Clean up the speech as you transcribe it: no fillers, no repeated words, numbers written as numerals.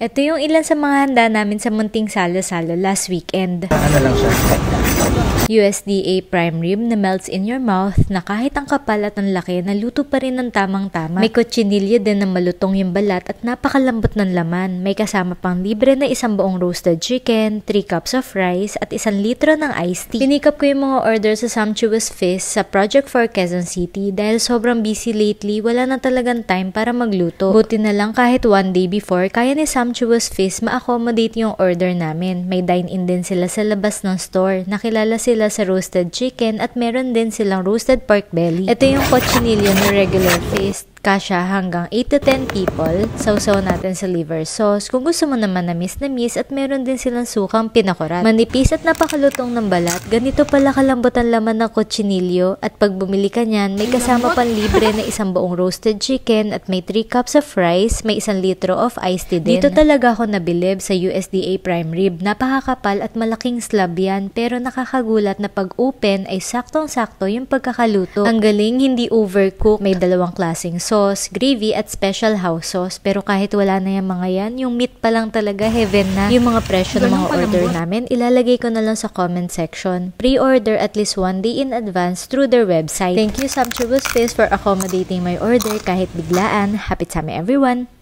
Ito yung ilan sa mga handa namin sa munting salo-salo last weekend. Ano lang siya? USDA prime rib na melts in your mouth na kahit ang kapal at ang laki, naluto pa rin ng tamang-tama. May kutsinilyo din na malutong yung balat at napakalambot ng laman. May kasama pang libre na 1 buong roasted chicken, 3 cups of rice at 1 litro ng iced tea. Pinikap ko yung mga order sa Sumptuous Feast sa Project for Quezon City dahil sobrang busy lately, wala na talagang time para magluto. Buti na lang kahit 1 day before, kaya ni Sumptuous Feast ma-accommodate yung order namin. May dine-in din sila sa labas ng store. Nakilala sila sa roasted chicken at meron din silang roasted pork belly. Ito yung cochinillo na regular feast. Kasya hanggang 8 to 10 people. Sausaw natin sa liver sauce. Kung gusto mo naman na miss at meron din silang sukang pinakurat. Manipis at napakalutong ng balat. Ganito pala kalambot ang laman ng cochinillo. At pag bumili ka niyan, may kasama pang libre na 1 buong roasted chicken at may 3 cups of rice, may 1 litro of iced tea din. Dito talaga ako nabilib sa USDA prime rib. Napakakapal at malaking slab yan, pero nakakagulat na pag open ay saktong-sakto yung pagkakaluto. Ang galing, hindi overcook. May 2 klaseng sauce, gravy at special house sauce. Pero kahit wala na yung mga yan, yung meat pa lang talaga heaven na. Yung mga presyo ng mga order namin, ilalagay ko na lang sa comment section. Pre-order at least 1 day in advance through their website. Thank you Sumptuous Feast for accommodating my order kahit biglaan. Happy tummy everyone!